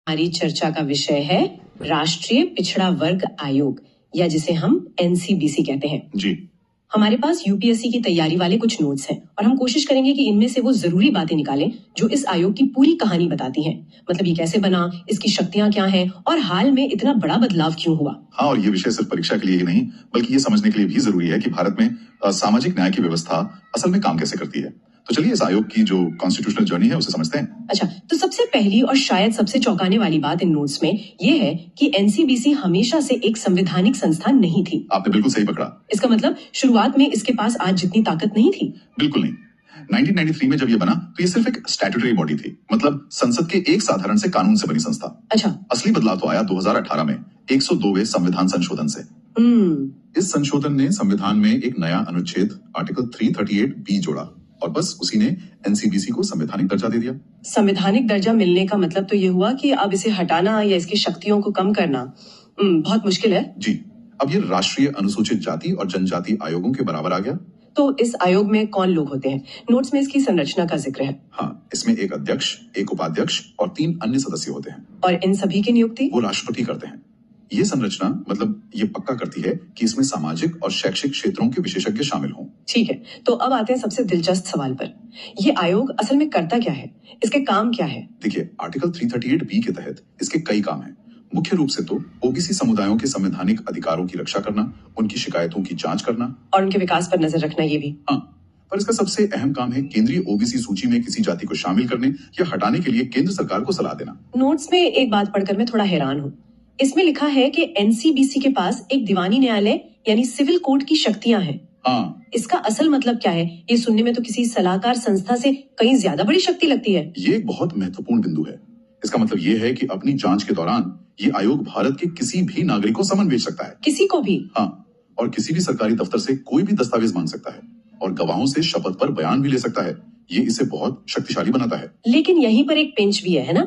हमारी चर्चा का विषय है राष्ट्रीय पिछड़ा वर्ग आयोग, या जिसे हम एनसीबीसी कहते हैं। जी। हमारे पास यूपीएससी की तैयारी वाले कुछ नोट्स हैं और हम कोशिश करेंगे कि इनमें से वो जरूरी बातें निकालें जो इस आयोग की पूरी कहानी बताती हैं। मतलब ये कैसे बना, इसकी शक्तियां क्या हैं और हाल में इतना बड़ा बदलाव क्यों हुआ। हाँ, और ये विषय सिर्फ परीक्षा के लिए ही नहीं बल्कि ये समझने के लिए भी जरूरी है कि भारत में सामाजिक न्याय की व्यवस्था असल में काम कैसे करती है। तो चलिए इस आयोग की जो कॉन्स्टिट्यूशनल जर्नी है उसे समझते हैं। अच्छा, तो सबसे पहली और शायद सबसे चौंकाने वाली बात इन नोट्स में ये है कि एनसीबीसी हमेशा से एक संवैधानिक संस्था नहीं थी। आपने बिल्कुल सही पकड़ा। इसका मतलब शुरुआत में इसके पास आज जितनी ताकत नहीं थी। बिल्कुल नहीं। 1993 में जब ये बना तो ये सिर्फ एक स्टैट्यूटरी बॉडी थी, मतलब संसद के एक साधारण से कानून से बनी संस्था। अच्छा। असली बदलाव तो आया 2018 में 102वें संविधान संशोधन से। इस संशोधन ने संविधान में एक नया अनुच्छेद आर्टिकल 338B जोड़ा और बस उसी ने एनसीबीसी को संवैधानिक दर्जा दे दिया। संवैधानिक दर्जा मिलने का मतलब तो ये हुआ कि अब इसे हटाना या इसकी शक्तियों को कम करना बहुत मुश्किल है। जी, अब ये राष्ट्रीय अनुसूचित जाति और जनजाति आयोगों के बराबर आ गया। तो इस आयोग में कौन लोग होते हैं? नोट्स में इसकी संरचना का जिक्र है। हाँ, इसमें एक अध्यक्ष, एक उपाध्यक्ष और 3 अन्य सदस्य होते हैं। और इन सभी की नियुक्ति वो राष्ट्रपति करते हैं। ये संरचना मतलब ये पक्का करती है कि इसमें सामाजिक और शैक्षिक क्षेत्रों के विशेषज्ञ शामिल हों। ठीक है, तो अब आते हैं सबसे दिलचस्प सवाल पर। ये आयोग असल में करता क्या है, इसके काम क्या है? देखिए, आर्टिकल 338B के तहत इसके कई काम हैं। मुख्य रूप से तो ओबीसी समुदायों के संवैधानिक अधिकारों की रक्षा करना, उनकी शिकायतों की जांच करना और उनके विकास पर नजर रखना, ये भी। हाँ, पर इसका सबसे अहम काम है केंद्रीय ओबीसी सूची में किसी जाति को शामिल करने या हटाने के लिए केंद्र सरकार को सलाह देना। नोट्स में एक बात पढ़कर मैं थोड़ा हैरान हूँ। इसमें लिखा है कि एनसीबीसी के पास एक दीवानी न्यायालय यानी सिविल कोर्ट की शक्तियां हैं। हाँ, इसका असल मतलब क्या है? ये सुनने में तो किसी सलाहकार संस्था से कहीं ज्यादा बड़ी शक्ति लगती है। ये एक बहुत महत्वपूर्ण बिंदु है। इसका मतलब ये है कि अपनी जांच के दौरान ये आयोग भारत के किसी भी नागरिक को समन भेज सकता है। किसी को भी? हाँ, और किसी भी सरकारी दफ्तर से कोई भी दस्तावेज मांग सकता है और गवाहों से शपथ पर बयान भी ले सकता है। ये इसे बहुत शक्तिशाली बनाता है। लेकिन यहीं पर एक पेंच भी है ना?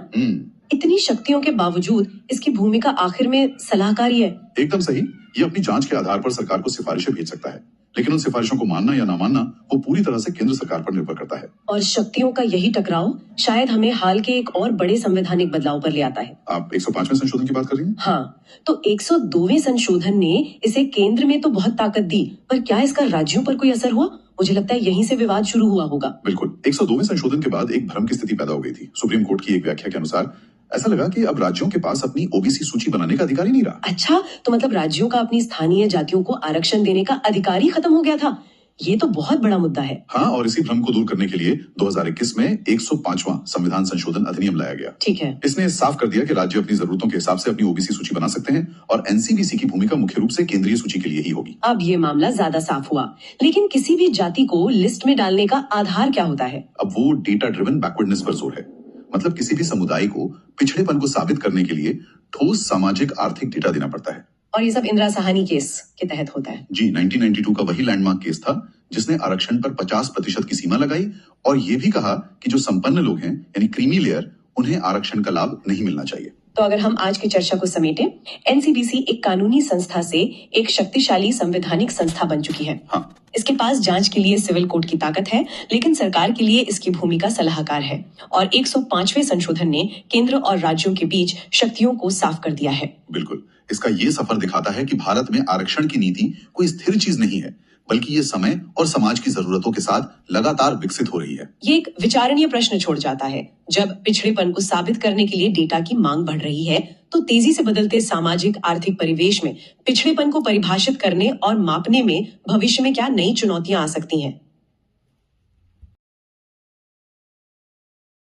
इतनी शक्तियों के बावजूद इसकी भूमिका आखिर में सलाहकारी है। एकदम सही। ये अपनी जांच के आधार पर सरकार को सिफारिशें भेज सकता है, लेकिन उन सिफारिशों को मानना या ना मानना वो पूरी तरह से केंद्र सरकार पर निर्भर करता है। और शक्तियों का यही टकराव शायद हमें हाल के एक और बड़े संवैधानिक बदलाव पर ले आता है। आप 105वें संशोधन की बात कर रही हैं? हाँ, तो 102वें संशोधन ने इसे केंद्र में तो बहुत ताकत दी, पर क्या इसका राज्यों पर कोई असर हुआ? मुझे लगता है यहीं से विवाद शुरू हुआ होगा। बिल्कुल। 102वें संशोधन के बाद एक भ्रम की स्थिति पैदा हो गई थी। सुप्रीम कोर्ट की एक व्याख्या के अनुसार ऐसा लगा कि अब राज्यों के पास अपनी ओबीसी सूची बनाने का अधिकार ही नहीं रहा। अच्छा, तो मतलब राज्यों का अपनी स्थानीय जातियों को आरक्षण देने का अधिकार ही खत्म हो गया था। ये तो बहुत बड़ा मुद्दा है। हाँ, और इसी भ्रम को दूर करने के लिए 2021 में 105वां संविधान संशोधन अधिनियम लाया गया। ठीक है। इसने साफ कर दिया कि राज्य अपनी जरूरतों के हिसाब से अपनी ओबीसी सूची बना सकते हैं और एनसीबीसी की भूमिका मुख्य रूप से केंद्रीय सूची के लिए ही होगी। अब ये मामला ज्यादा साफ हुआ, लेकिन किसी भी जाति को लिस्ट में डालने का आधार क्या होता है? अब वो डेटा ड्रिवन बैकवर्डनेस पर जोर है। मतलब किसी भी समुदाय को पिछड़ेपन को साबित करने के लिए ठोस सामाजिक आर्थिक डेटा देना पड़ता है। और ये सब इंदिरा साहनी केस के तहत होता है। जी, 1992 का वही लैंडमार्क केस था जिसने आरक्षण पर 50% की सीमा लगाई और ये भी कहा कि जो संपन्न लोग हैं यानी क्रीमी लेयर, उन्हें आरक्षण का लाभ नहीं मिलना चाहिए। तो अगर हम आज की चर्चा को समेटें, एनसीबीसी एक कानूनी संस्था से एक शक्तिशाली संवैधानिक संस्था बन चुकी है। हाँ। इसके पास जांच के लिए सिविल कोर्ट की ताकत है, लेकिन सरकार के लिए इसकी भूमिका सलाहकार है। और 105वें संशोधन ने केंद्र और राज्यों के बीच शक्तियों को साफ कर दिया है। बिल्कुल। इसका ये सफर दिखाता है कि भारत में आरक्षण की नीति कोई स्थिर चीज नहीं है, बल्कि ये समय और समाज की जरूरतों के साथ लगातार विकसित हो रही है। ये एक विचारणीय प्रश्न छोड़ जाता है। जब पिछड़ेपन को साबित करने के लिए डेटा की मांग बढ़ रही है, तो तेजी से बदलते सामाजिक आर्थिक परिवेश में पिछड़ेपन को परिभाषित करने और मापने में भविष्य में क्या नई चुनौतियां आ सकती हैं?